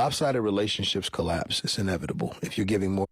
Lopsided relationships collapse. It's inevitable. If you're giving more,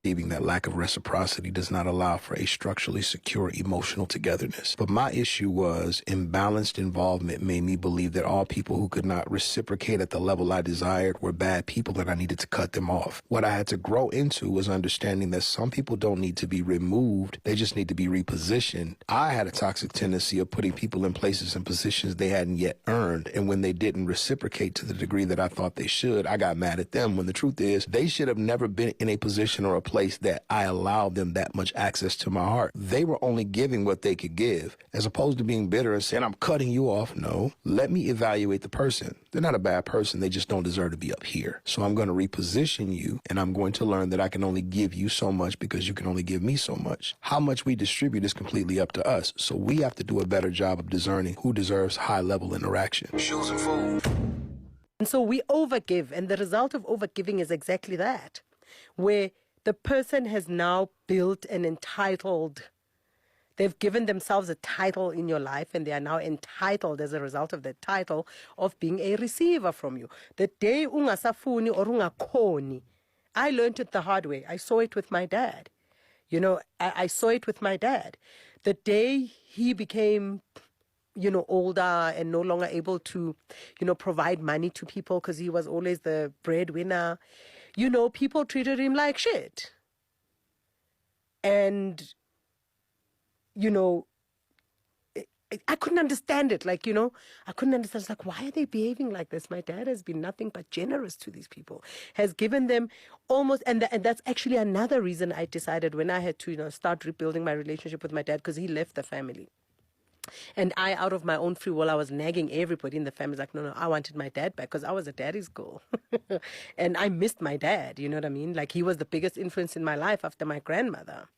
receiving, that lack of reciprocity does not allow for a structurally secure emotional togetherness. But my issue was imbalanced involvement made me believe that all people who could not reciprocate at the level I desired were bad people and I needed to cut them off. What I had to grow into was understanding that some people don't need to be removed. They just need to be repositioned. I had a toxic tendency of putting people in places and positions they hadn't yet earned. And when they didn't reciprocate to the degree that I thought they should, I got mad at them when the truth is they should have never been in a position or a place that I allowed them that much access to my heart. They were only giving what they could give, as opposed to being bitter and saying, I'm cutting you off. No, let me evaluate the person. They're not a bad person. They just don't deserve to be up here. So I'm going to reposition you, and I'm going to learn that I can only give you so much because you can only give me so much. How much we distribute is completely up to us. So we have to do a better job of discerning who deserves high-level interaction. Shoes and food. And so we overgive, and the result of overgiving is exactly that, where the person has now built an entitled, they've given themselves a title in your life, and they are now entitled as a result of that title of being a receiver from you. The day ungasafuni or ungakhoni, I learned it the hard way. I saw it with my dad. You know, I saw it with my dad. The day he became, you know, older and no longer able to, you know, provide money to people because he was always the breadwinner, you know, people treated him like shit. And, you know, I couldn't understand it. Like, you know, I couldn't understand. It's like, why are they behaving like this? My dad has been nothing but generous to these people, has given them almost, and that's actually another reason I decided when I had to, you know, start rebuilding my relationship with my dad, because he left the family. And I, out of my own free will, I was nagging everybody in the family. Like, no, I wanted my dad back because I was a daddy's girl. And I missed my dad, you know what I mean? Like, he was the biggest influence in my life after my grandmother,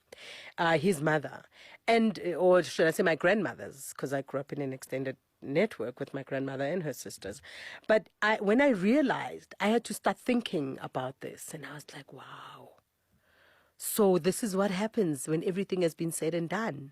his mother. And, or should I say my grandmother's, because I grew up in an extended network with my grandmother and her sisters. But when I realized, I had to start thinking about this. And I was like, wow. So this is what happens when everything has been said and done.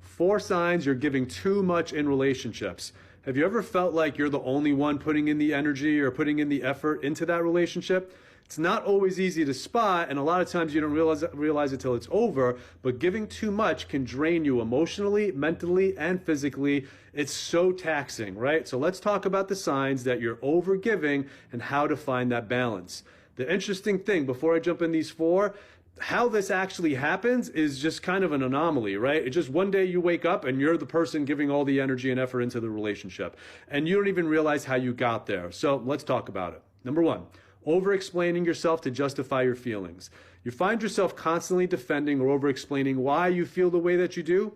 4 signs you're giving too much in relationships. Have you ever felt like you're the only one putting in the energy or putting in the effort into that relationship? It's not always easy to spot, and a lot of times you don't realize it till it's over, but giving too much can drain you emotionally, mentally, and physically. It's so taxing, right? So let's talk about the signs that you're overgiving and how to find that balance. The interesting thing, before I jump in these 4, how this actually happens is just kind of an anomaly, right? It's just one day you wake up and you're the person giving all the energy and effort into the relationship, and you don't even realize how you got there. So let's talk about it. Number 1, over-explaining yourself to justify your feelings. You find yourself constantly defending or over-explaining why you feel the way that you do.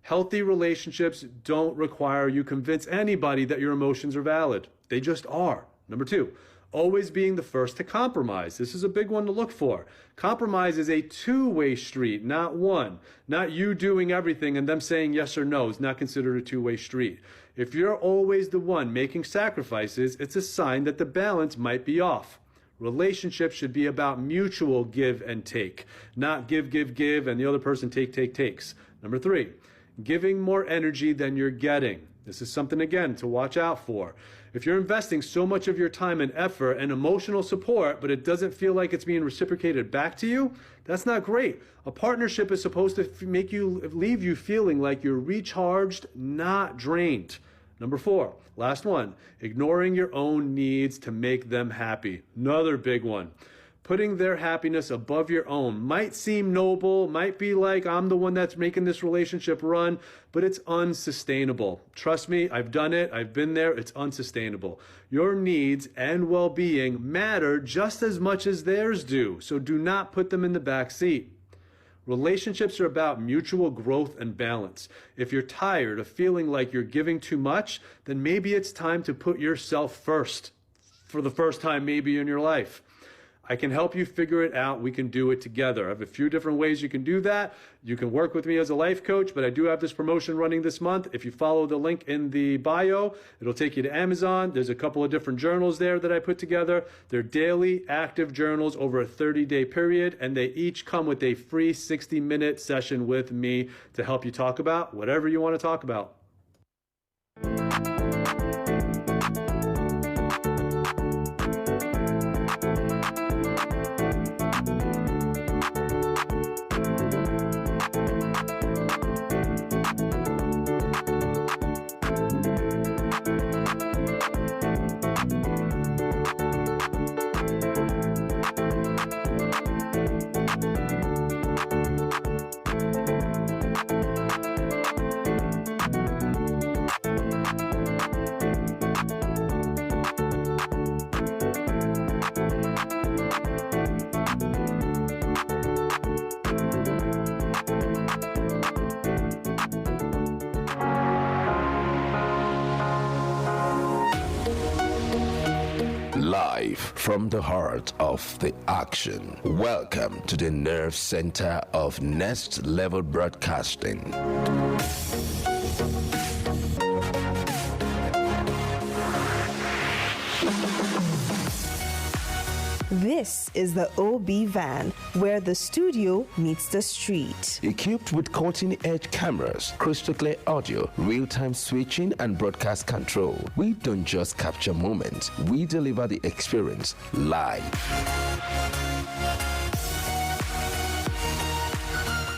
Healthy relationships don't require you convince anybody that your emotions are valid. They just are. Number 2, always being the first to compromise. This is a big one to look for. Compromise is a 2-way street, not one. Not you doing everything and them saying yes or no is not considered a 2-way street. If you're always the one making sacrifices, it's a sign that the balance might be off. Relationships should be about mutual give and take, not give, and the other person takes. Number 3, giving more energy than you're getting. This is something, again, to watch out for. If you're investing so much of your time and effort and emotional support, but it doesn't feel like it's being reciprocated back to you, that's not great. A partnership is supposed to leave you feeling like you're recharged, not drained. Number 4, last one, ignoring your own needs to make them happy. Another big one. Putting their happiness above your own might seem noble, might be like I'm the one that's making this relationship run, but it's unsustainable. Trust me, I've done it. I've been there. It's unsustainable. Your needs and well-being matter just as much as theirs do, so do not put them in the back seat. Relationships are about mutual growth and balance. If you're tired of feeling like you're giving too much, then maybe it's time to put yourself first for the first time maybe in your life. I can help you figure it out. We can do it together. I have a few different ways you can do that. You can work with me as a life coach, but I do have this promotion running this month. If you follow the link in the bio, it'll take you to Amazon. There's a couple of different journals there that I put together. They're daily active journals over a 30-day period, and they each come with a free 60-minute session with me to help you talk about whatever you want to talk about. Live from the heart of the action. Welcome to the nerve center of Next Level Broadcasting. This is the OB van, where the studio meets the street. Equipped with cutting-edge cameras, crystal clear audio, real-time switching, and broadcast control, we don't just capture moments, we deliver the experience live.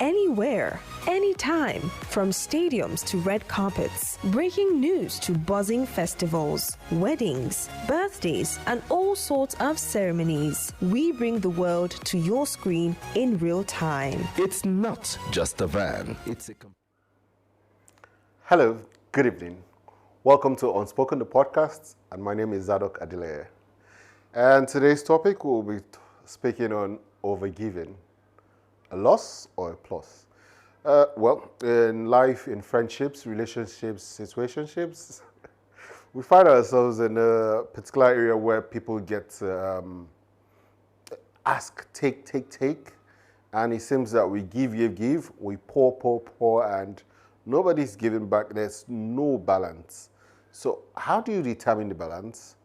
Anywhere, anytime, from stadiums to red carpets, breaking news to buzzing festivals, weddings, birthdays, and all sorts of ceremonies. We bring the world to your screen in real time. It's not just a van, it's a... Hello, good evening. Welcome to Unspoken, the podcast, and my name is Zadok Adileye. And today's topic, we'll be speaking on overgiving. A loss or a plus? Well, in life, in friendships, relationships, situationships, we find ourselves in a particular area where people get ask, take, and it seems that we give, we pour, and nobody's giving back. There's no balance. So how do you determine the balance?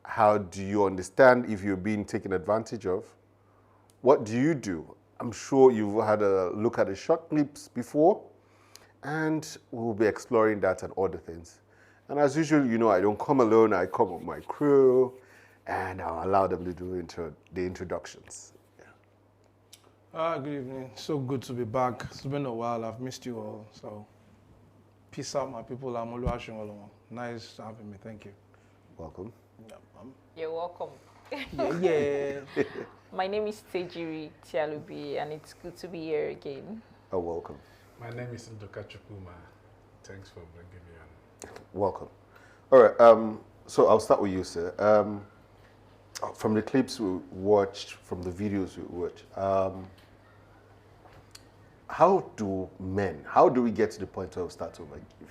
How do you understand if you're being taken advantage of? What do you do? I'm sure you've had a look at the short clips before, and we'll be exploring that and other things. And as usual, you know, I don't come alone, I come with my crew, and I'll allow them to do the introductions. Good evening. So good to be back. It's been a while. I've missed you all. So, peace out, my people. I'm Oluwaseun. Nice having me. Thank you. Welcome. Yeah, You're welcome. yeah. My name is Tejiri Tialubi, and it's good to be here again. Oh, welcome. My name is Ndoka Chukuma. Thanks for bringing me on. Welcome. All right, so I'll start with you, sir. From the clips we watched, from the videos we watched, how do we get to the point where we start to overgive?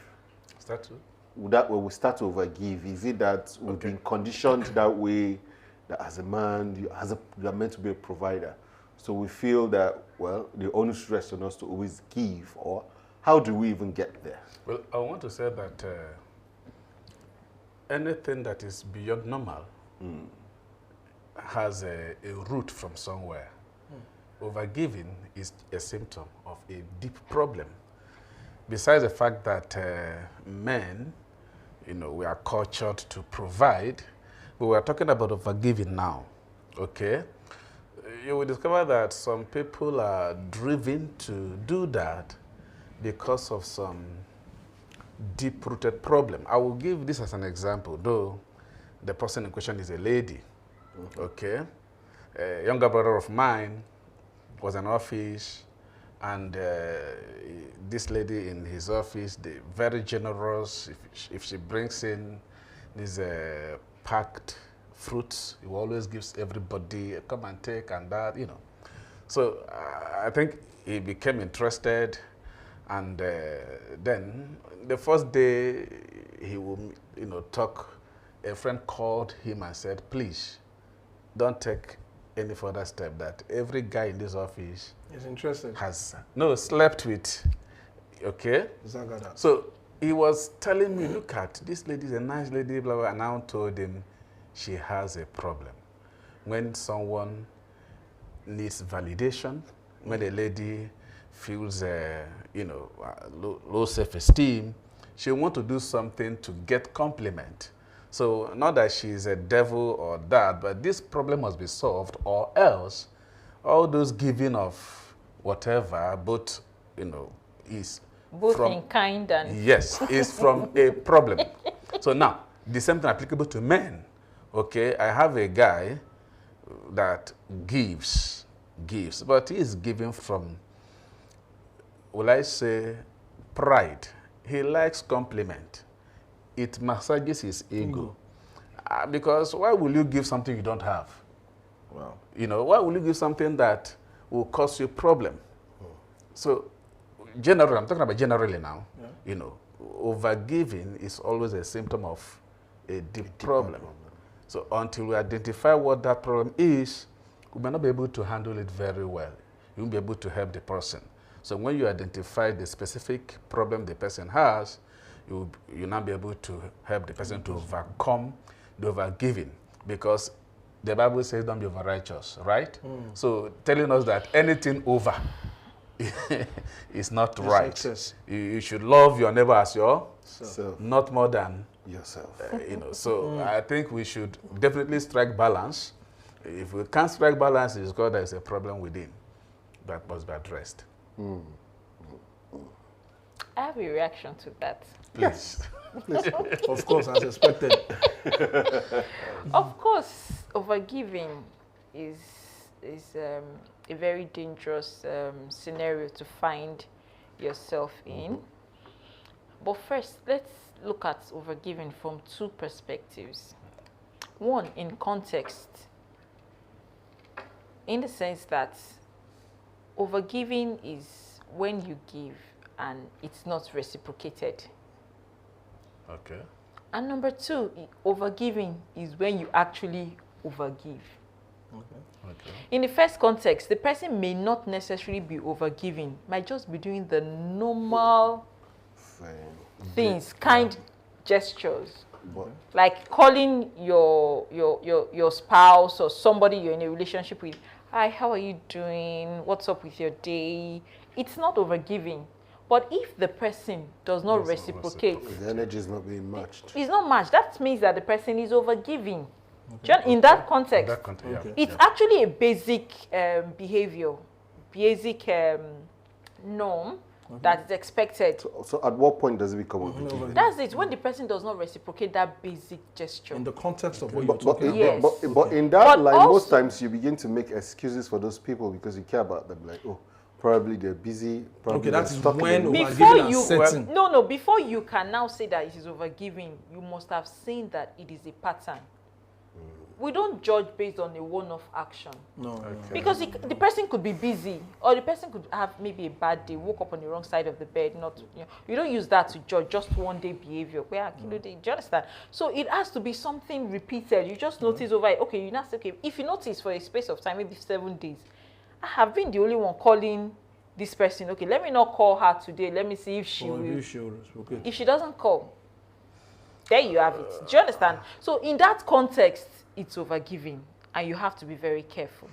Start to? When we start to overgive, is it that we've been conditioned that way, that as a man, you are meant to be a provider? So we feel that, well, the onus rests on us to always give, or how do we even get there? Well, I want to say that anything that is beyond normal has a root from somewhere. Overgiving is a symptom of a deep problem. Besides the fact that men, you know, we are cultured to provide, but we are talking about overgiving now, okay? You will discover that some people are driven to do that because of some deep-rooted problem. I will give this as an example, though the person in question is a lady, okay? A younger brother of mine was in office, and this lady in his office, very generous. If she brings in these packed fruits, he always gives everybody a come and take and that, you know. So I think he became interested, and then the first day he will, you know, talk, a friend called him and said, please, don't take any further step, that every guy in this office He's interested. has slept with, okay? Zagada. So he was telling me, look at, this lady is a nice lady, blah, blah, and I told him she has a problem. When someone needs validation, when a lady feels, low self-esteem, she wants to do something to get compliment. So not that she's a devil or that, but this problem must be solved, or else all those giving of whatever, both, you know, is Both from, in kind and... Yes, is from a problem. So now, the same thing applicable to men. Okay, I have a guy that gives, but he is giving from, will I say, pride. He likes compliment. It massages his ego. Because why will you give something you don't have? Wow. You know, why will you give something that will cause you a problem? So, generally, I'm talking about generally now, you know, overgiving is always a symptom of a deep problem. So until we identify what that problem is, we may not be able to handle it very well. You won't be able to help the person. So when you identify the specific problem the person has, you'll now be able to help the person to overcome the overgiving, because the Bible says don't be overrighteous, right? So telling us that anything over is not right. Success. You should love your neighbor as Self. not more than Yourself. So I think we should definitely strike balance. If we can't strike balance, it's because there's a problem within that must be addressed. I have a reaction to that. Please. Of course, as expected. Of course, overgiving is a very dangerous scenario to find yourself in. But first, let's look at overgiving from two perspectives. One, in context, in the sense that overgiving is when you give and it's not reciprocated. Okay. And number two, overgiving is when you actually overgive. Okay. In the first context, the person may not necessarily be overgiving, might just be doing the normal things, kind gestures. Like calling your spouse or somebody you're in a relationship with, hi, how are you doing? What's up with your day? It's not overgiving. But if the person does not reciprocate, the energy is not being matched. It's not matched. That means that the person is overgiving. In that context, it's actually a basic behavior, basic norm that is expected. So at what point does it become overgiving? That's it, when the person does not reciprocate that basic gesture. In the context of what you're talking about. Yes. But in that line, most times you begin to make excuses for those people because you care about them. Like, oh, probably they're busy. Probably that is when before you before you can now say that it is overgiving, you must have seen that it is a pattern. We don't judge based on a one-off action. No. Because the person could be busy, or the person could have maybe a bad day, woke up on the wrong side of the bed. You don't use that to judge just one day behavior. Do you understand? So it has to be something repeated. You just notice over it. Okay, you now say, okay, if you notice for a space of time, maybe 7 days, I have been the only one calling this person. Okay, let me not call her today. Let me see if she will. If she doesn't call, there you have it. Do you understand? So in that context, it's overgiving, and you have to be very careful.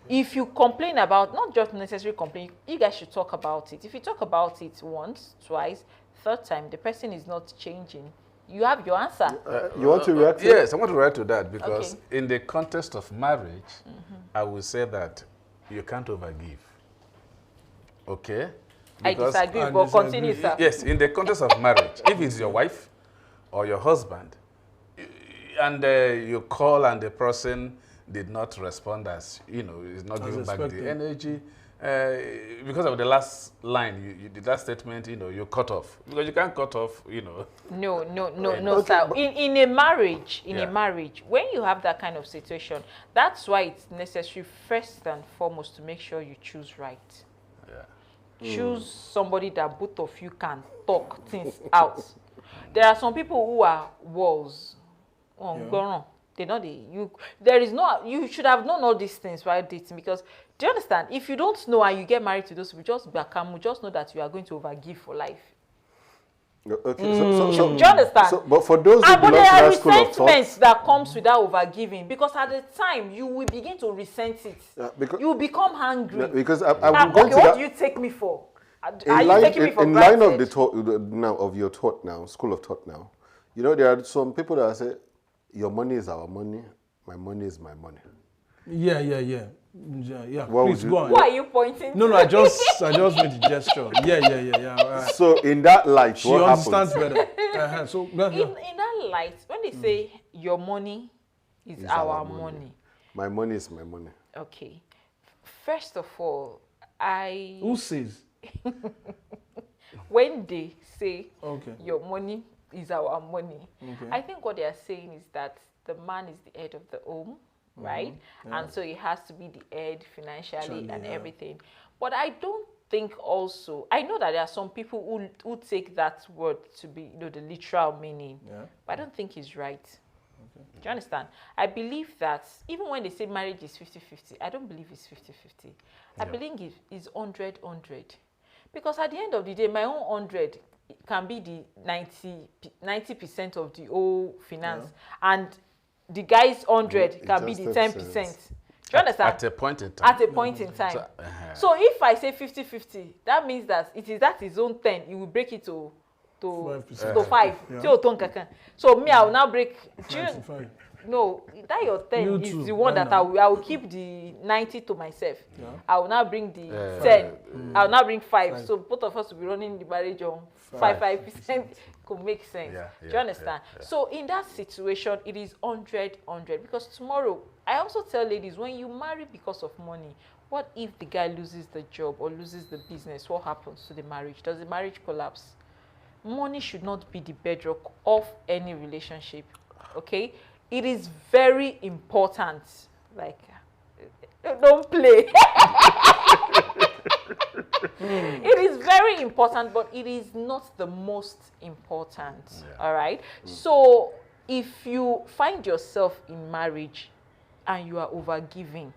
If you complain about, not just necessarily complain, you guys should talk about it. If you talk about it once, twice, third time, the person is not changing, you have your answer. You want to react to Yes, I want to react to that because in the context of marriage, I would say that you can't overgive. Okay? Because I disagree, but continue, sir. Yes, in the context of marriage, if it's your wife or your husband, and you call and the person did not respond as, is not giving back the energy, because of the last line, you did that statement, you cut off. Because you can't cut off, No, sir. In a marriage, when you have that kind of situation, that's why it's necessary first and foremost to make sure you choose right. Choose somebody that both of you can talk things out. There are some people who are walls. You should have known all these things while dating, because do you understand? If you don't know and you get married to those people, just know that you are going to overgive for life. Okay, do you understand? But for those who belong to that school of thought, resentments that comes with that overgiving, because at the time you will begin to resent it. You will become angry. Because what do you take me for? Are you taking me for in granted? line of the thought now of your thought now, school of thought now, there are some people that say, your money is our money, my money is my money. Yeah. Please go on. Why are you pointing? No, I just made the gesture. Yeah. So in that light, she what understands happens? better. So in that light, when they say your money is our money, my money is my money. Okay. First of all, Who says? When they say your money is our money, I think what they are saying is that the man is the head of the home, right? And so he has to be the head financially and everything. But I don't think also, I know that there are some people who take that word to be the literal meaning, but I don't think it's right. Do you understand? I believe that even when they say marriage is 50-50, I don't believe it's 50-50. I believe it is 100-100. Because at the end of the day, my own 100 can be the 90% of the whole finance. And the guy's 100 can be the 10%. Do you understand? At a point in time. At a point in time. So if I say 50-50, that means that it is that his own 10, he will break it to 5. So me, I will now break. No, that your 10 is the one that I will keep the 90 to myself. I will now bring the 10. I will now bring 5. So both of us will be running the marriage on 5%. Could make sense. Do you understand? So in that situation, it is 100-100. Because tomorrow, I also tell ladies, when you marry because of money, what if the guy loses the job or loses the business? What happens to the marriage? Does the marriage collapse? Money should not be the bedrock of any relationship, okay? It is very important. Like, don't play. It is very important, but it is not the most important, all right? So if you find yourself in marriage and you are overgiving,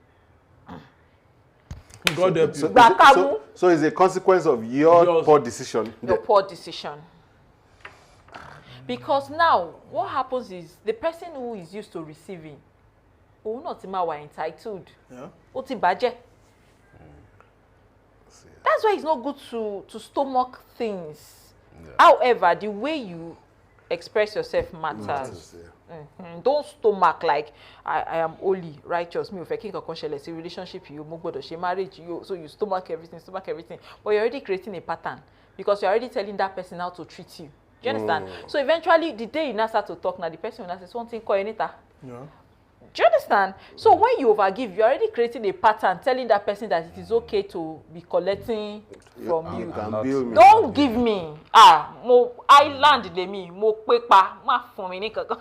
so it's a consequence of your poor decision. Your poor decision. Because now, what happens is the person who is used to receiving will not be entitled. That's why it's not good to stomach things. However, the way you express yourself matters. Don't stomach like I am holy, righteous. Me, if I can't conscious, a relationship you, marriage you, so you stomach everything. But you're already creating a pattern because you're already telling that person how to treat you. Do you understand? So eventually, the day you now start to talk, now the person will now say something called Anita. Do you understand? So when you overgive, you're already creating a pattern, telling that person that it is okay to be collecting from you. Don't give me mo island de me mo pepa ma fun mi ni kankan.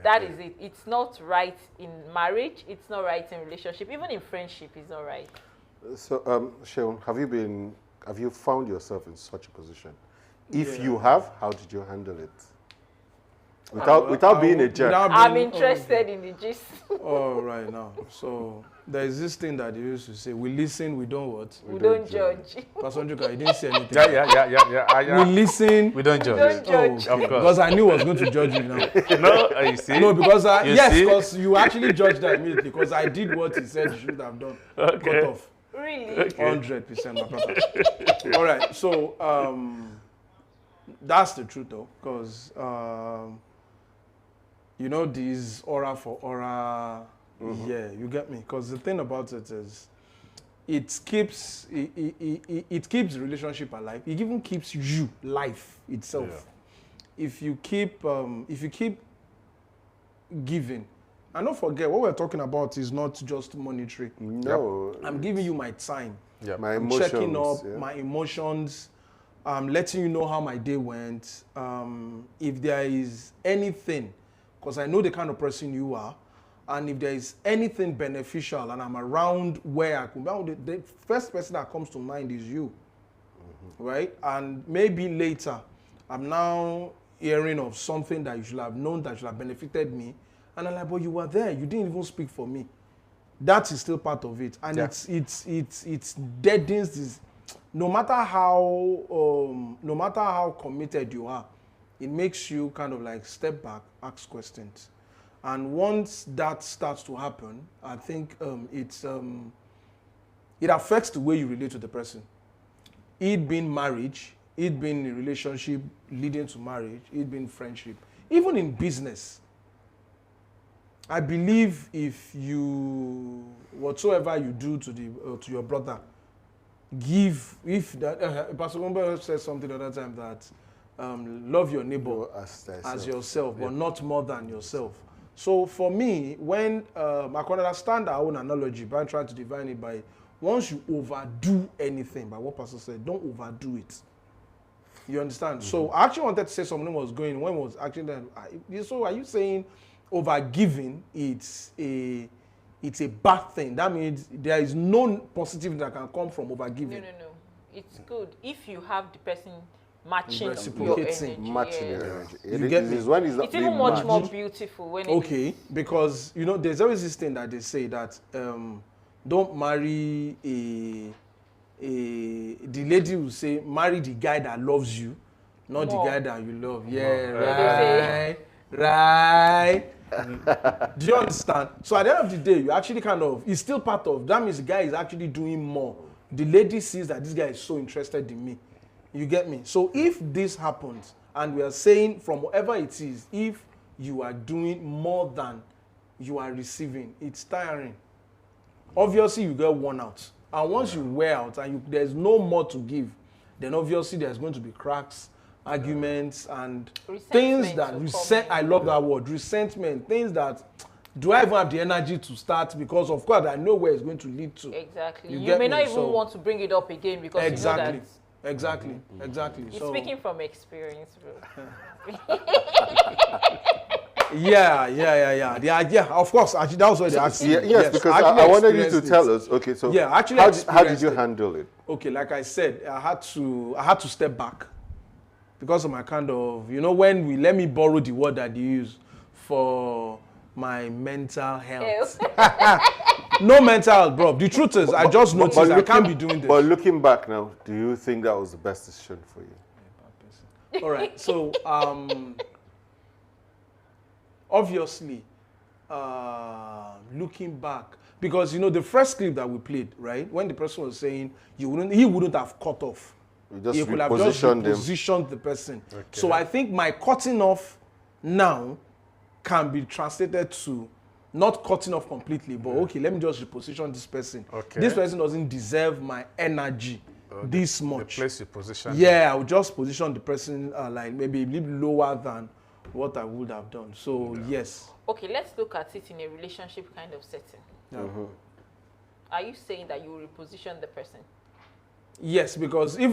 That is it. It's not right in marriage. It's not right in relationship. Even in friendship, it's not right. So, Sheon, have you found yourself in such a position? If you have, how did you handle it? Without being a jerk. I'm interested in the gist. Oh, right now. So there is this thing that they used to say: we listen, we don't what? We don't judge. Pastor Njuka, you didn't say anything. Yeah. We listen. We don't judge. Don't judge. Of course. Because I knew I was going to judge you now. No, you see? No, because because you actually judged that immediately. Because I did what he said you should have done. Cut off. Really? 100%, my brother. All right. So that's the truth, though, because you know, these aura for aura, you get me? Because the thing about it is, it keeps the relationship alive. It even keeps you, life itself. If you keep giving, and don't forget what we're talking about is not just monetary. No, I'm giving you my time. My I'm emotions, checking up my emotions. Letting you know how my day went. If there is anything, because I know the kind of person you are, and if there is anything beneficial and I'm around where I could, the first person that comes to mind is you, right? And maybe later, I'm now hearing of something that you should have known that should have benefited me, and I'm like, but you were there, you didn't even speak for me. That is still part of it, and it's deadens this. No matter how committed you are, it makes you kind of like step back, ask questions. And once that starts to happen, I think it affects the way you relate to the person. It being marriage, it being a relationship leading to marriage, it being friendship. Even in business, I believe if you, whatsoever you do to your brother, give, if that, Pastor Gombe said something the other time that love your neighbor as yourself, but not more than yourself. So for me, when I can understand our own analogy, but I try to define it by, once you overdo anything, by what Pastor said, don't overdo it. You understand? So I actually wanted to say something was going, when was actually then, so are you saying overgiving, it's a bad thing? That means there is no positive that can come from overgiving. No. It's good if you have the person matching your Reciprocating. energy. Matching yes. your energy. You get me? Is when it's not It's even being much matched. more beautiful when it Okay, because you know there's always this thing that they say that don't marry the lady will say marry the guy that loves you, not More. the guy that you love. Yeah, They right. Do you understand? So at the end of the day, you actually kind of it's still part of that means the guy is actually doing more. The lady sees that this guy is so interested in me. You get me? So if this happens, and we are saying from whatever it is, if you are doing more than you are receiving, it's tiring. Obviously, you get worn out. And once you wear out and there's no more to give, then obviously there's going to be cracks, arguments, and things that I love that word, resentment, things that do I even have the energy to start because of course I know where it's going to lead to. Exactly. You get may me? not even So- want to bring it up again because you know that Exactly. you're So, speaking from experience, bro. yeah. Of course, actually, that was what they asked me. Yes, because actually I wanted you to experienced tell it. us. Okay, so Yeah, actually how did you experienced it. handle it? Okay, like I said, I had to step back because of my kind of, you know, when we let me borrow the word that they use for my mental health. No mental health, bro. The truth is, I just noticed I can't be doing this. But looking back now, do you think that was the best decision for you? All right, so obviously, looking back, because you know the first clip that we played, right? When the person was saying he wouldn't have cut off. You just He could have just repositioned him. repositioned the person. So I think my cutting off now can be translated to not cutting off completely, but okay, let me just reposition this person. Okay. This person doesn't deserve my energy this The much. place you position. Yeah, I would just position the person like maybe a little lower than what I would have done. So yes. Okay, let's look at it in a relationship kind of setting. Are you saying that you will reposition the person? Yes, because if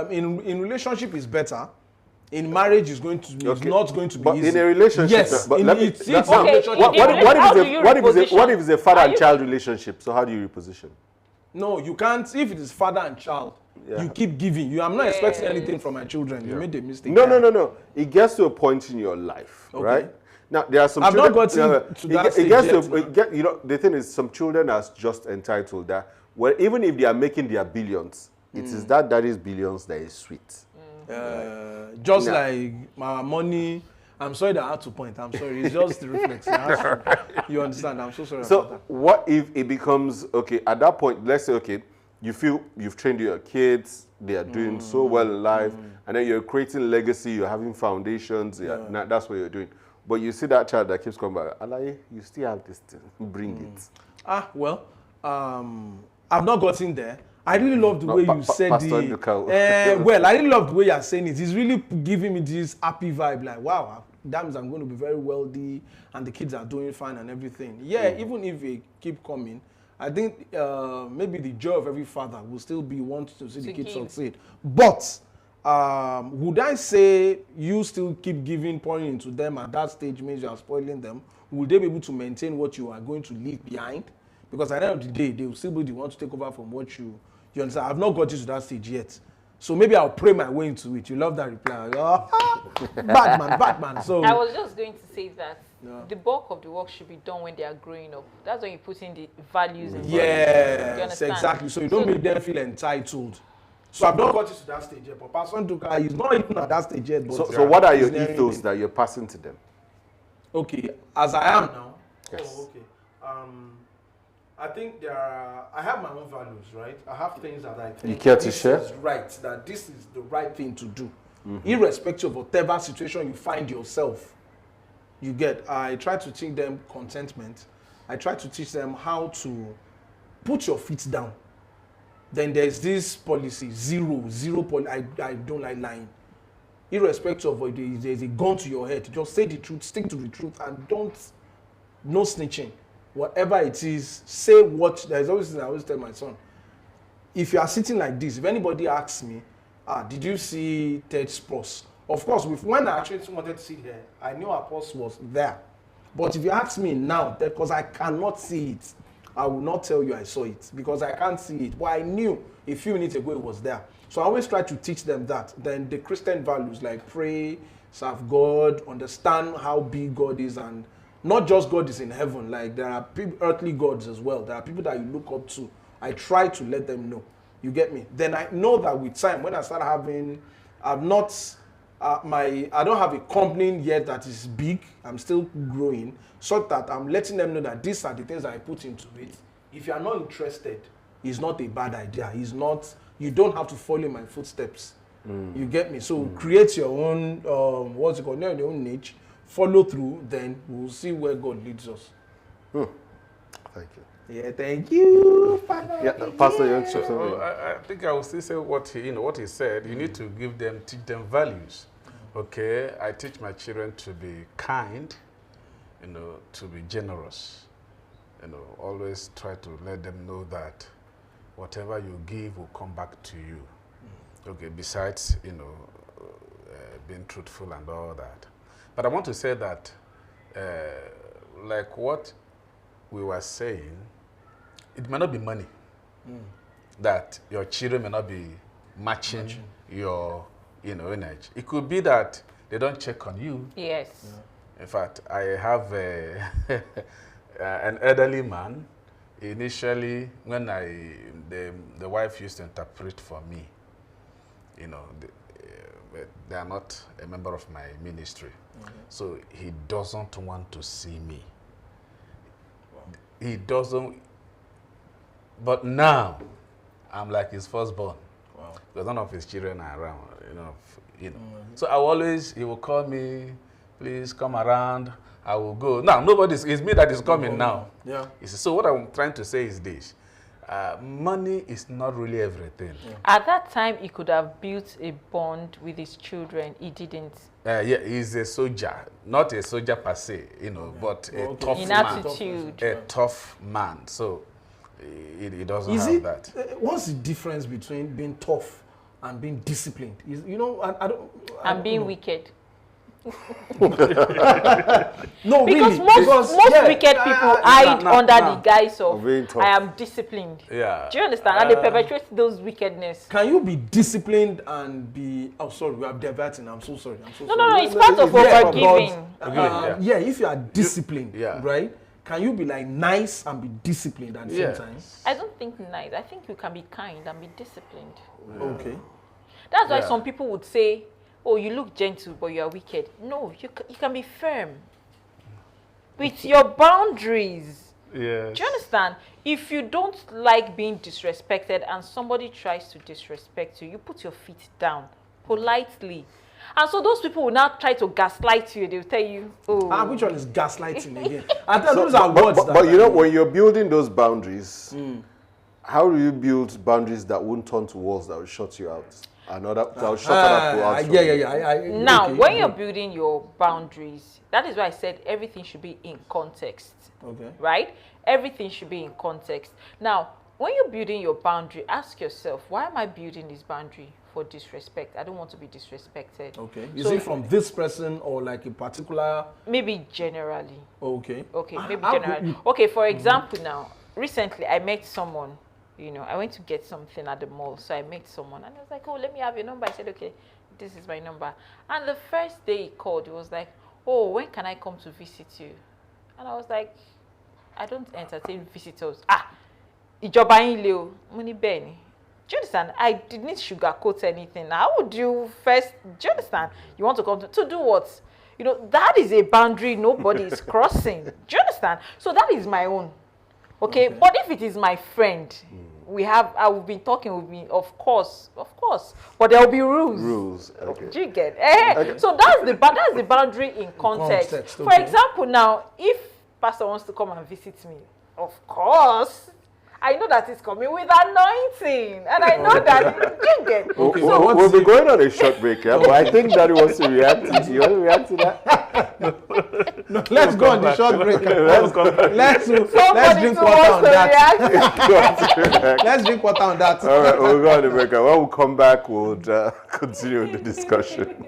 in relationship is better, in marriage is going to be Okay. not going to be But easy. in a relationship, yes, but in let me- it's that's in not- relationship. What if it's a father Are and you- child relationship? So how do you reposition? No, you can't. If it is father and child, Yeah. you keep giving. I'm not expecting Yes. anything from my children. You made a mistake. No. It gets to a point in your life, Okay. right? Now there are some I've children. not gotten to that stage yet, you know, the thing is, some children are just entitled that. Well, even if they are making their billions, it is that daddy's billions that is sweet. Just Yeah. like my money. I'm sorry that I had to point. I'm sorry. It's just the reflex. You understand? I'm so sorry about So that. what if it becomes okay at that point? Let's say okay, you feel you've trained your kids, they are doing so well in life, and then you're creating legacy, you're having foundations. Now that's what you're doing. But you see that child that keeps coming back, Alaye, you still have this thing. Bring it. Well, I've not gotten there. I really love the way you said Pastor the. Ndukau. Well, I really love the way you're saying it. It's really giving me this happy vibe. Like, wow, that means I'm going to be very wealthy, and the kids are doing fine and everything. Yeah, even if they keep coming, I think maybe the joy of every father will still be wanting to see the kids succeed. But would I say you still keep giving, pouring into them at that stage means you are spoiling them? Will they be able to maintain what you are going to leave behind? Because at the end of the day, they will still be the one to take over from what you understand. I've not got you to that stage yet. So maybe I'll pray my way into it. You love that reply. Batman. So I was just going to say that the bulk of the work should be done when they are growing up. That's when you put in the values and You yes, understand? exactly. So you don't make them feel entitled. So I've not got you to that stage yet. But Pastor Nduka is not even at that stage yet. But So what are your he's nearing ethos it. that you're passing to them? Okay, as I am now. Yes. Oh, okay. I think I have my own values, right? I have things that I think You care to this share? is right, that this is the right thing to do. Irrespective of whatever situation you find yourself. I try to teach them contentment. I try to teach them how to put your feet down. Then there's this policy, zero policy. I don't like lying. Irrespective of whether there's a gun to your head, just say the truth, stick to the truth, and no snitching. Whatever it is, say what. There's always thing I always tell my son. If you are sitting like this, if anybody asks me, did you see Ted Spross? Of course, when I actually wanted to sit here, I knew Apostle was there. But if you ask me now, because I cannot see it, I will not tell you I saw it because I can't see it. But I knew a few minutes ago it was there. So I always try to teach them that. Then the Christian values like pray, serve God, understand how big God is, and not just God is in heaven. Like there are earthly gods as well. There are people that you look up to. I try to let them know. You get me? Then I know that with time, when I start having, I don't have a company yet that is big. I'm still growing, so that I'm letting them know that these are the things that I put into it. If you are not interested, it's not a bad idea. It's not. You don't have to follow in my footsteps. You get me? So create your own, what's it called? Your own niche. Follow through. Then we'll see where God leads us. Thank you. Yeah, thank you. Yeah, Pastor, you want to say something? Well, I think I will still say what he said. You need to teach them values. Okay, I teach my children to be kind, to be generous. Always try to let them know that whatever you give will come back to you. Okay, besides, being truthful and all that. But I want to say that, like what we were saying, it may not be money. That your children may not be matching your, energy. It could be that they don't check on you. Yes. Yeah. In fact, I have an elderly man. Initially, when the wife used to interpret for me, they are not a member of my ministry. So he doesn't want to see me. He doesn't. But now, I'm like his firstborn. Wow. Because none of his children are around, So he will call me, please come around, I will go. Now, it's me that is coming now. Yeah. So what I'm trying to say is this. Money is not really everything. Yeah. At that time, he could have built a bond with his children. He didn't. Yeah, he's a soldier. Not a soldier per se, but a tough in man. Attitude. A tough man. So he doesn't have that. What's the difference between being tough and being disciplined? And being wicked. No, because really. most wicked people hide under the guise of I am disciplined. Yeah. Do you understand? And they perpetrate those wickedness. Can you be disciplined and be? Oh, sorry, we are diverting. I'm so sorry. No. It's part of overgiving. Yeah, if you are disciplined, right? Can you be like nice and be disciplined at the same time? I don't think nice. I think you can be kind and be disciplined. Okay. That's why some people would say, oh, you look gentle, but you are wicked. No, you can be firm with your boundaries. Yes. Do you understand? If you don't like being disrespected and somebody tries to disrespect you, you put your feet down politely. And so those people will now try to gaslight you. They will tell you, oh. Which one is gaslighting again? I thought those are words. But when you're building those boundaries, how do you build boundaries that won't turn to walls that will shut you out? Now, when you're building your boundaries, that is why I said everything should be in context. Okay. Right? Everything should be in context. Now, when you're building your boundary, ask yourself, why am I building this boundary? For disrespect. I don't want to be disrespected. Okay. Is it from this person or like a particular? Maybe generally. Okay. Okay, maybe generally. Okay, for example now, recently I met someone. I went to get something at the mall. So I met someone and I was like, oh, let me have your number. I said, okay, this is my number. And the first day he called, he was like, oh, when can I come to visit you? And I was like, I don't entertain visitors. Ìjọba yín le o, mo ní bẹ́ẹ̀ ni. Do you understand? I didn't sugarcoat anything. How would you first, do you understand? You want to come to do what? That is a boundary nobody is crossing. Do you understand? So that is my own. Okay? But if it is my friend, I will be talking with me, of course. But there will be rules. Okay. Do you get? Okay. So that's the boundary in context. Okay. For example, now, if Pastor wants to come and visit me, of course, I know that it's coming with anointing, and I know that you get. Okay, so we'll be going on a short break, but I think Daddy wants to react. Do you want to react to that? No, let's go on the short break. Let's drink water on that. Let's drink water on that. All right, we'll go on the break. When we come back, we'll continue the discussion.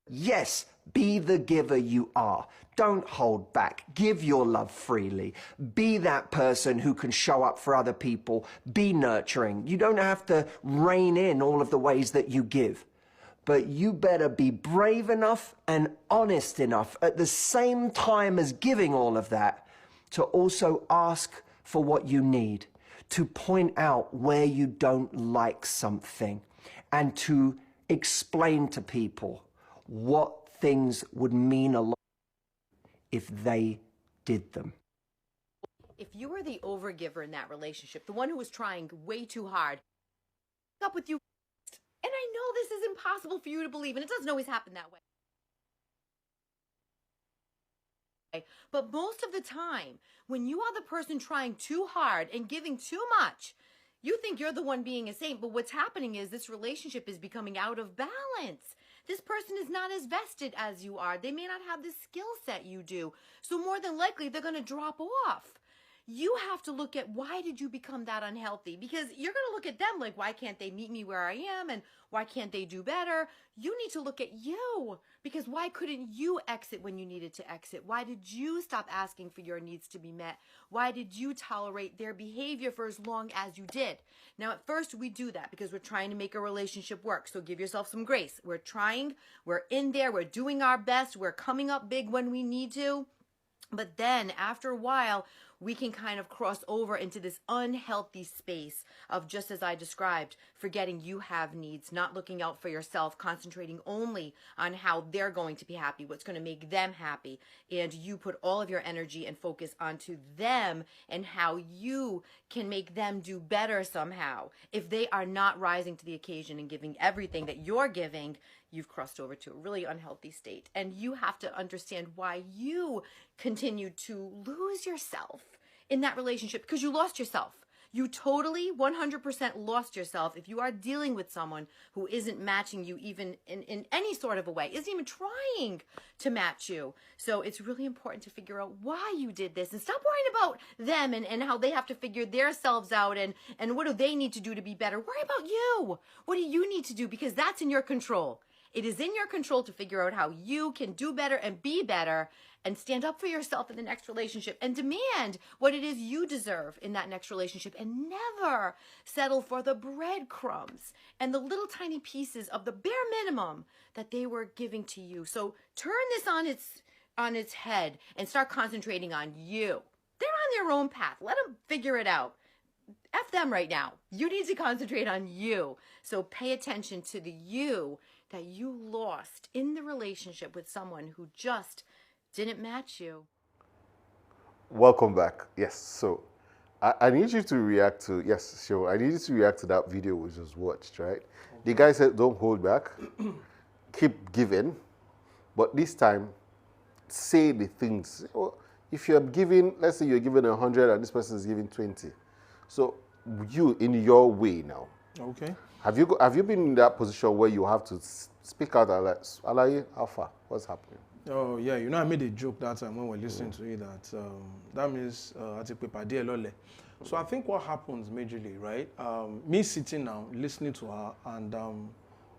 Yes, Be the giver you are. Don't hold back. Give your love freely. Be that person who can show up for other people. Be nurturing. You don't have to rein in all of the ways that you give. But you better be brave enough and honest enough at the same time as giving all of that to also ask for what you need, to point out where you don't like something, and to explain to people what things would mean a lot if they did them. If you were the overgiver in that relationship, the one who was trying way too hard, up with you, and I know this is impossible for you to believe, and it doesn't always happen that way. But most of the time, when you are the person trying too hard and giving too much, you think you're the one being a saint, but what's happening is this relationship is becoming out of balance. This person is not as vested as you are. They may not have the skill set you do. So more than likely, they're going to drop off. You have to look at, why did you become that unhealthy? Because you're going to look at them like, why can't they meet me where I am? And why can't they do better? You need to look at you, because why couldn't you exit when you needed to exit? Why did you stop asking for your needs to be met? Why did you tolerate their behavior for as long as you did? Now, at first we do that because we're trying to make a relationship work. So give yourself some grace. We're trying, we're in there, we're doing our best, we're coming up big when we need to. But then after a while, we can kind of cross over into this unhealthy space of, just as I described, forgetting you have needs, not looking out for yourself, concentrating only on how they're going to be happy, what's going to make them happy. And you put all of your energy and focus onto them and how you can make them do better somehow. If they are not rising to the occasion and giving everything that you're giving, you've crossed over to a really unhealthy state. And you have to understand why you continue to lose yourself in that relationship, because you lost yourself. You totally 100% lost yourself if you are dealing with someone who isn't matching you even in any sort of a way, isn't even trying to match you. So it's really important to figure out why you did this and stop worrying about them and how they have to figure themselves out and what do they need to do to be better. Worry about you. What do you need to do? Because that's in your control. It is in your control to figure out how you can do better and be better and stand up for yourself in the next relationship and demand what it is you deserve in that next relationship, and never settle for the breadcrumbs and the little tiny pieces of the bare minimum that they were giving to you. So turn this on its head and start concentrating on you. They're on their own path. Let them figure it out. F them right now. You need to concentrate on you. So pay attention to the you that you lost in the relationship with someone who just didn't match you. Welcome back. Yes, so I need you to react to, yes, sure. I need you to react to that video we just watched, right? The guy said, don't hold back, keep giving, but this time, say the things. If you're giving, let's say you're giving 100 and this person is giving 20. So you, in your way now, Okay. have you been in that position where you have to speak out and like, Alaye, how far? What's happening? Oh, yeah, you know, I made a joke that time when we were listening to it that means so I think what happens majorly, right? Me sitting now, listening to her, and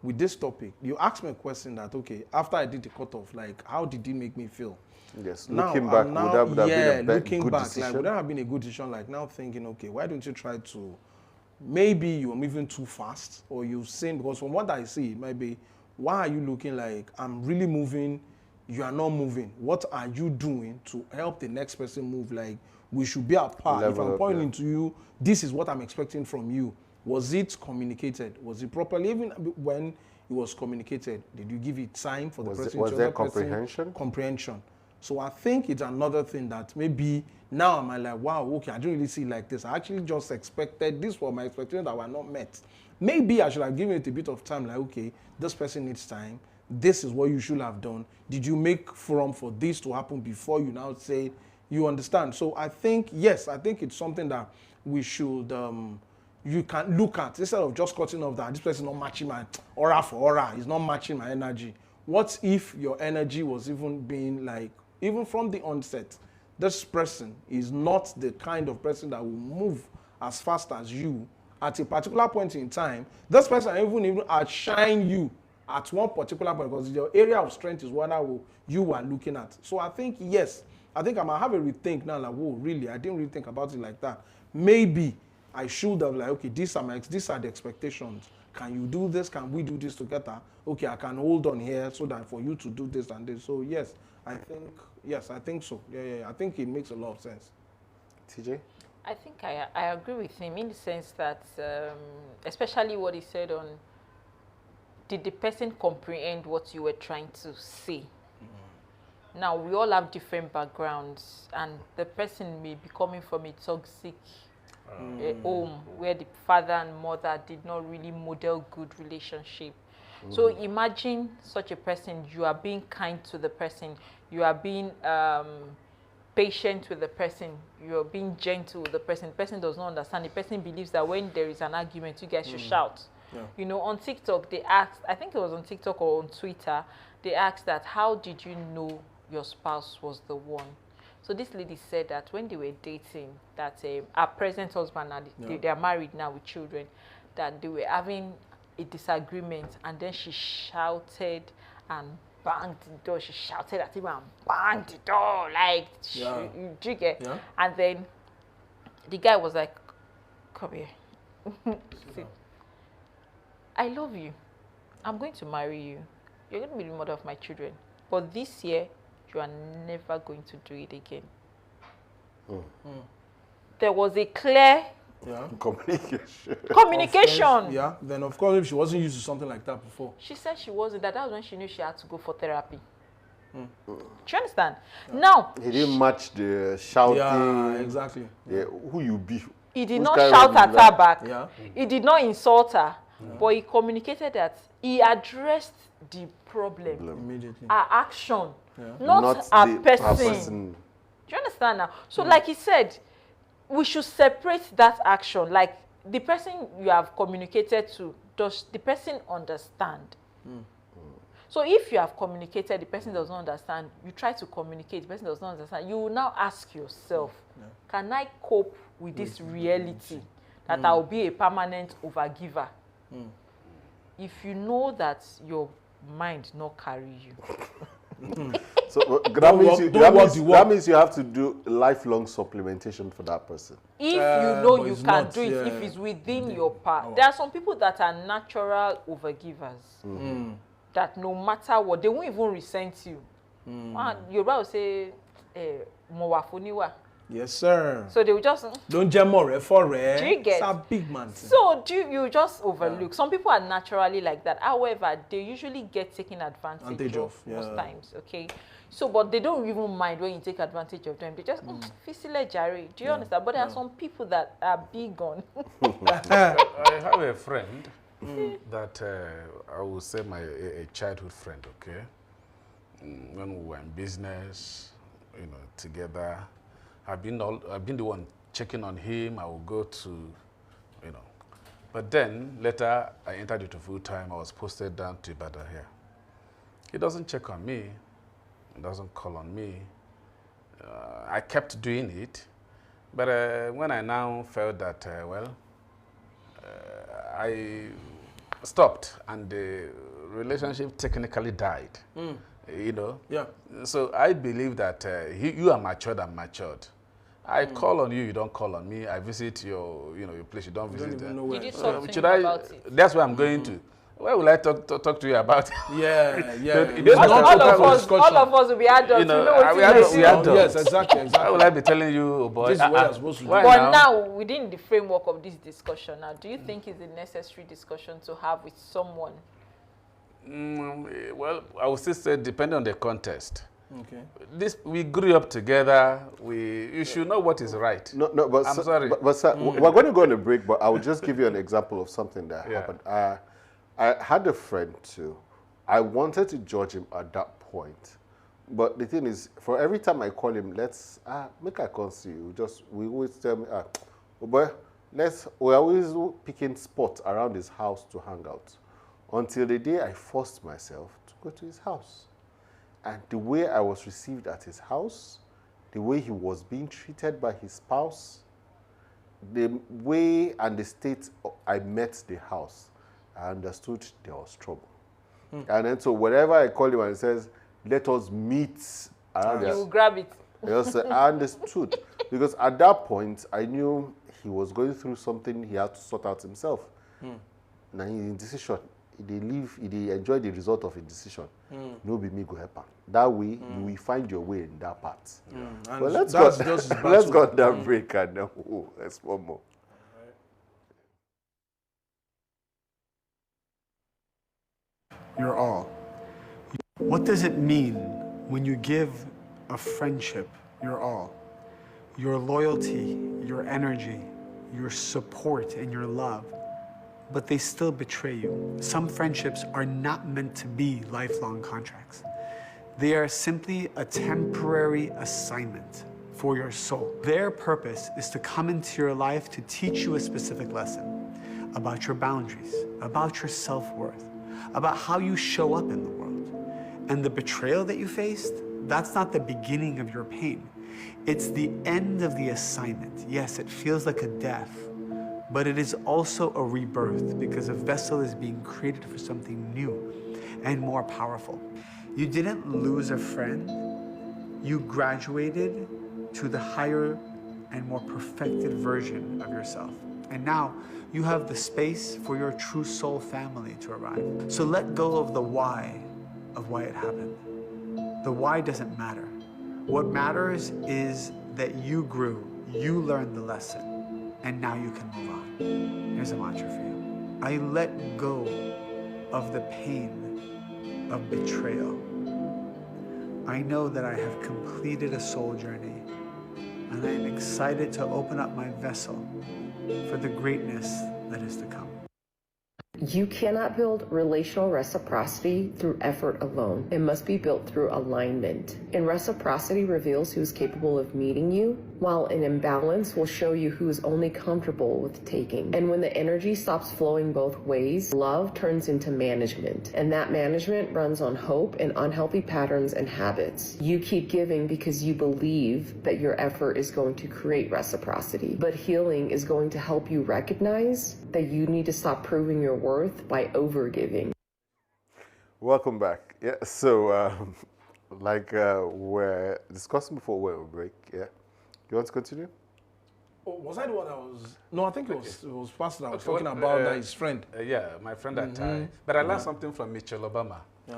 with this topic, you asked me a question that, okay, after I did the cutoff, like, how did it make me feel? Yes, Now, looking back, would that have been a looking good back, decision? like, would that have been a good decision? Like, now thinking, okay, why don't you try to, maybe you are moving too fast, or you've seen, because from what I see, it might be, why are you looking like, I'm really moving, you are not moving? What are you doing to help the next person move? Like, we should be apart. If I'm pointing to you, this is what I'm expecting from you. Was it communicated? Was it properly? Even when it was communicated, did you give it time for the person? Was there comprehension? Comprehension. So I think it's another thing that maybe now I'm like, wow, okay, I don't really see it like this. I actually just expected, this were my expectations that were not met. Maybe I should have given it a bit of time, like, okay, this person needs time. This is what you should have done. Did you make forum for this to happen before you now say, you understand? So I think, yes, I think it's something that we should, you can look at, instead of just cutting off that this person is not matching my aura for aura, is not matching my energy. What if your energy was even being like, even from the onset, this person is not the kind of person that will move as fast as you at a particular point in time. This person even outshine you at one particular point, because your area of strength is what you are looking at. So I think, yes, I think I might have a rethink now, like, whoa, really, I didn't really think about it like that. Maybe I should have, like, okay, these are the expectations. Can you do this? Can we do this together? Okay, I can hold on here so that for you to do this and this. So yes, I think so. Yeah. I think it makes a lot of sense. TJ? I think I agree with him in the sense that, especially what he said on, did the person comprehend what you were trying to say? Now, we all have different backgrounds, and the person may be coming from a toxic home where the father and mother did not really model good relationship. So imagine such a person, you are being kind to the person, you are being patient with the person, you are being gentle with the person does not understand. The person believes that when there is an argument, you guys should shout. Yeah. You know, on TikTok, they asked, I think it was on TikTok or on Twitter, they asked that, how did you know your spouse was the one? So this lady said that when they were dating, that our present husband, and they are married now with children, that they were having a disagreement, and then she shouted and banged the door. She shouted at him and banged the door, like, you get? Yeah. And then the guy was like, come here. See, I love you. I'm going to marry you. You're going to be the mother of my children. But this year, you are never going to do it again. There was a clear communication. Yeah. Then of course, if she wasn't used to something like that before. She said she wasn't. That was when she knew she had to go for therapy. Do you understand? Yeah. Now he didn't match the shouting. Yeah, exactly. Yeah, who you be? He did not shout at her back. Yeah. He did not insult her. Yeah. But he communicated that he addressed the problem immediately. Her action, not her person. Do you understand now? So like he said, we should separate that action. Like the person you have communicated to, does the person understand? So if you have communicated, the person does not understand, you try to communicate, the person does not understand, you will now ask yourself, can I cope with this reality that I will be a permanent overgiver? If you know that your mind not carry you. So that means you have to do lifelong supplementation for that person. If you know you can do it, if it's within your power. There are some people that are natural overgivers. That no matter what, they won't even resent you. Yoruba will say, "Mowafuniwa." Yes, sir. So they will just don't jam more for do you get? It's a big man. So you just overlook. Some people are naturally like that. However, they usually get taken advantage of most times. Okay. So, but they don't even mind when you take advantage of them. They just fisile jare. Do you understand? But there are some people that are big on. I have a friend that I would say a childhood friend. Okay. When we were in business, together. I've been the one checking on him. I will go to, But then later I entered into full time. I was posted down to Ibadan here. He doesn't check on me. He doesn't call on me. I kept doing it, but when I now felt that I stopped and the relationship technically died. Yeah. So I believe that you are matured and matured. I call on you, you don't call on me. I visit your place, you don't visit them. Did you talk to him about it? That's where I'm going to. Where will I talk to you about? Yeah. all of us will be adults. We adults. Yes, exactly. Why will I be telling you, oh boy? This is what I'm supposed to do. But now, within the framework of this discussion, now, do you think it's a necessary discussion to have with someone? Well, I would still say depending on the context. Okay. We grew up together. You should know what is right. No, but I'm sorry. But sir, we're going to go on a break. But I will just give you an example of something that happened. I had a friend too. I wanted to judge him at that point, but the thing is, for every time I call him, let's make a call see you. We always tell me, oh boy, we're always picking spots around his house to hang out. Until the day I forced myself to go to his house. And the way I was received at his house, the way he was being treated by his spouse, the way and the state I met the house, I understood there was trouble. And then so whenever I call him and he says, let us meet around You this, will grab it. I understood. Because at that point, I knew he was going through something he had to sort out himself. Now he's in decision. He enjoy the result of a decision. No be me go help him. That way, you will find your way in that part. Well, let's go on that break and then let's one more. Your all. What does it mean when you give a friendship your all? Your loyalty, your energy, your support, and your love, but they still betray you. Some friendships are not meant to be lifelong contracts. They are simply a temporary assignment for your soul. Their purpose is to come into your life to teach you a specific lesson about your boundaries, about your self-worth, about how you show up in the world. And the betrayal that you faced, that's not the beginning of your pain. It's the end of the assignment. Yes, it feels like a death, but it is also a rebirth because a vessel is being created for something new and more powerful. You didn't lose a friend, you graduated to the higher and more perfected version of yourself. And now you have the space for your true soul family to arrive. So let go of the why of why it happened. The why doesn't matter. What matters is that you grew, you learned the lesson, and now you can move on. Here's a mantra for you. I let go of the pain of betrayal. I know that I have completed a soul journey, and I am excited to open up my vessel for the greatness that is to come. You cannot build relational reciprocity through effort alone. It must be built through alignment. And reciprocity reveals who's capable of meeting you, while an imbalance will show you who's only comfortable with taking. And when the energy stops flowing both ways, love turns into management. And that management runs on hope and unhealthy patterns and habits. You keep giving because you believe that your effort is going to create reciprocity. But healing is going to help you recognize that you need to stop proving your worth by overgiving. Welcome back. Yeah, so we're discussing before we break, yeah? You want to continue? Oh, was I the one that was... No, I think it was Pastor that was talking about that his friend. Yeah, my friend that but I learned something from Michelle Obama. Yeah.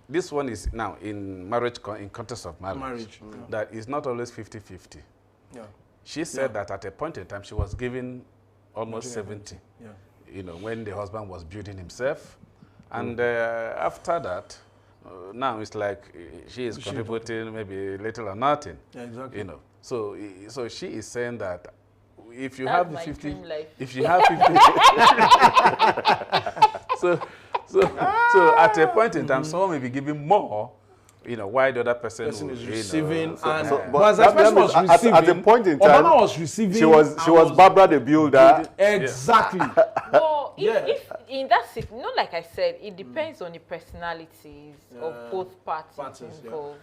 This one is now in marriage, in context of marriage. That is not always 50-50. Yeah. She said that at a point in time, she was giving almost 70. Yeah. You know, when the husband was building himself. And after that, now it's like she is contributing maybe little or nothing. Yeah, exactly. You know, so she is saying that if you That's have the my 50, dream life. if you have 50, so at a point in time, someone may be giving more. You know, why the other person is will, receiving, but as that person was receiving, at a point in time, Obama was receiving. She was Barbara the builder. Exactly. No, if in that situation, like I said, it depends on the personalities of both parties involved.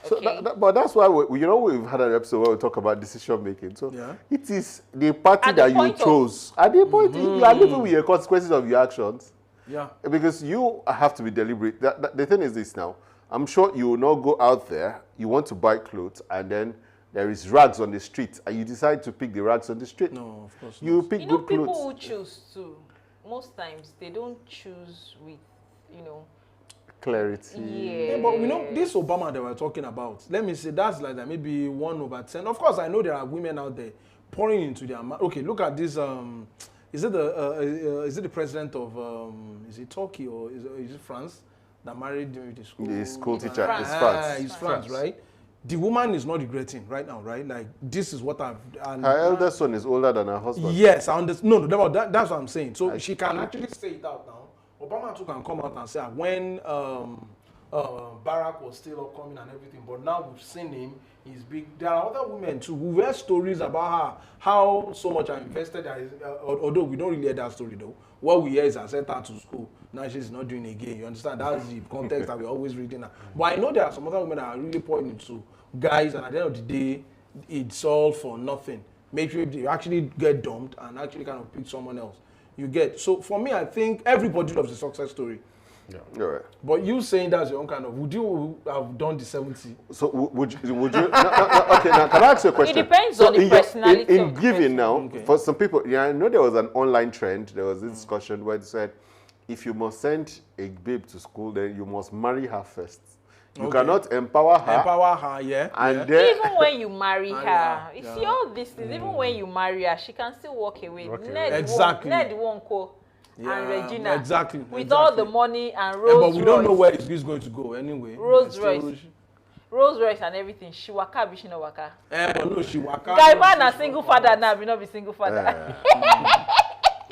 So but that's why we've had an episode where we talk about decision making. So it is the party that you chose. At the point you are living with your consequences of your actions. Yeah. Because you have to be deliberate. The thing is this now. I'm sure you will not go out there, you want to buy clothes, and then there is rags on the street, and you decide to pick the rags on the street. No, of course you not. pick good clothes. People who choose to, most times, they don't choose with, clarity. Yeah, but we know this Obama that we're talking about. Let me say that's like that, maybe 1/10. Of course, I know there are women out there pouring into their. Okay, look at this. Is it the president of is it Turkey or is it France that married the school? The school teacher is France. It's France, right? The woman is not regretting right now, right? Like this is what I've. Her eldest son is older than her husband. Yes, I understand. No, that's what I'm saying. So she can actually say it out now. Obama too can come out and say when Barack was still upcoming and everything, but now we've seen him. He's big. There are other women too who hear stories about her, how so much I invested. Although we don't really hear that story though. What we hear is I sent her to school. Now she's not doing it again. You understand? That's the context that we're always reading now. But I know there are some other women that are really pointing to guys, and at the end of the day, it's all for nothing. Make sure you actually get dumped and actually kind of pick someone else. You get. So for me, I think everybody loves a success story. All right. But you saying that's your own kind of, would you have done the 70? So would you? Okay, now can I ask you a question? It depends on the personality in of the giving person. now, Okay. for some people, yeah, I know there was an online trend. There was this discussion where it said, if you must send a babe to school, then you must marry her first. You cannot empower her. Empower her, yeah. And yeah. then Even when you marry her, you yeah. see all these things, even when you marry her, she can still walk away. Exactly. Ned Wonko Yeah, and Regina. exactly, With all the money and Rolls Yeah, but we don't know Royce. where it's going to go anyway. Rolls Royce and everything. She waka, be she no waka. But no, she waka. Guy man a single father now, be not be single father.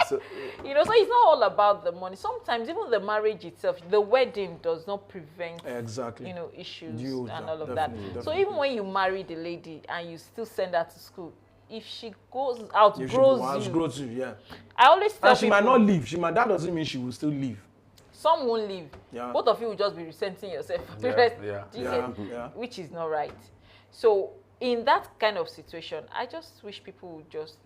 so, You know, so it's not all about the money. Sometimes even the marriage itself, the wedding does not prevent Exactly. you know, issues Huge, and all of definitely, that. So definitely. even when you marry the lady and you still send her to school, if she goes out, If she grows has you, grows you, yeah. I always tell And she people, might not leave. That doesn't mean she will still leave. some won't leave. Yeah. Both of you will just be resenting yourself. Yeah, Do you yeah, get- yeah. Which is not right. So in that kind of situation, I just wish people would just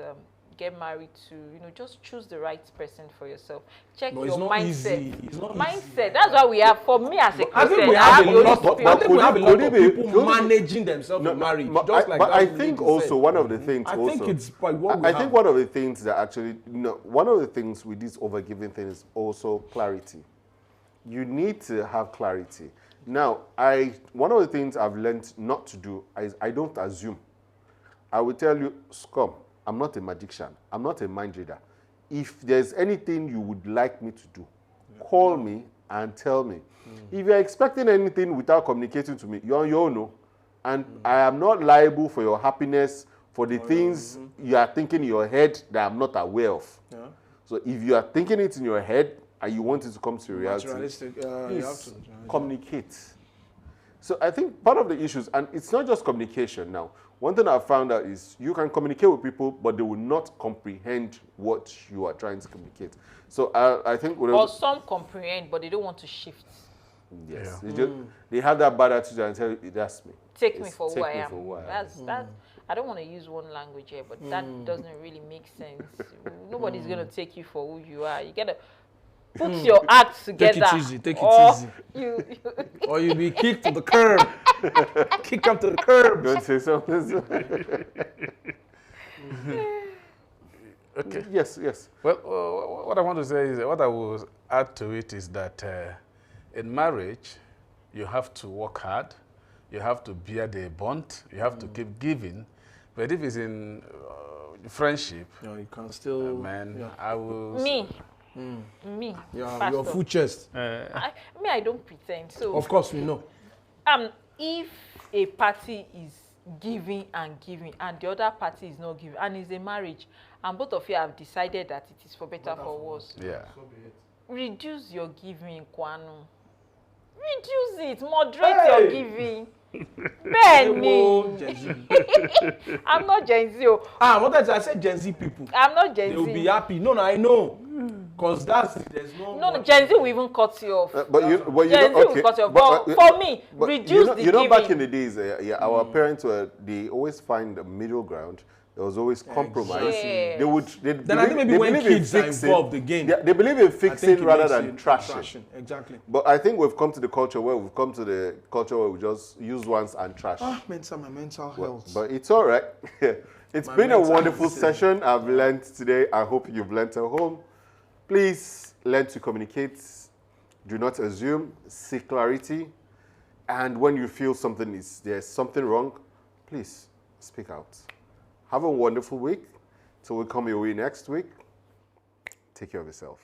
get married to, you know, just choose the right person for yourself. Check But your it's not mindset. easy. It's not easy. Mindset. That's why we have. For me as a I think Christian, we I have have a the lot Holy of, Spirit. I think we have a lot of people could it be- managing themselves in marriage. but Just I, like but that I lady think said. also one of the things I also, think it's by what we I have. think one of the things that actually, one of the things with this overgiving thing is also clarity. You need to have clarity. Now, one of the things I've learned not to do is I don't assume. I will tell you, scum, I'm not a magician. I'm not a mind reader. If there's anything you would like me to do, call me and tell me. If you're expecting anything without communicating to me, you're on your own. No? And I am not liable for your happiness, for the things you are thinking in your head that I'm not aware of. Yeah. So if you are thinking it in your head and you want it to come to reality, Materialistic, you please have to. communicate. So I think part of the issues, and it's not just communication now. One thing I've found out is you can communicate with people, but they will not comprehend what you are trying to communicate. So I think... Or some comprehend, but they don't want to shift. Yes. They have that bad attitude and tell you, that's me. Take me for who I am. For who I am. That's I don't want to use one language here, but that doesn't really make sense. Nobody's going to take you for who you are. You got to put your acts together. Take it easy. Take it easy. Or you'll be kicked to the curb. Kick them to the curb. Don't say something. Okay. Yes. Well, what I want to say is, what I will add to it is that in marriage, you have to work hard, you have to bear the bond, you have to keep giving. But if it's in friendship, You can still... man, I will... Me. Yeah, your full chest. I don't pretend. So Of course, we know. if a party is giving and the other party is not giving, and it's a marriage, and both of you have decided that it is for better for worse, Yeah. reduce your giving, Kwanu. Reduce it. Moderate your giving. Benny. Gen Z. I'm not Gen Z. I said Gen Z people. I'm not Gen Z. They will be happy. No, I know. Because there's No, Gen Z will even cut you off. But you Gen know, Z will cut you off. But for me, reduce the giving. back in the days, our parents they always find a middle ground. There was always compromise. Yes. Then I think maybe when kids are involved again. They believe in fixing rather than trashing. Exactly. But I think we've come to the culture where we just use once and trash. My mental health. But it's all right. It's been a wonderful session. I've learned today. I hope you've learned at home. Please learn to communicate. Do not assume. Seek clarity. And when you feel there's something wrong, please speak out. Have a wonderful week. Till we come your way next week. Take care of yourself.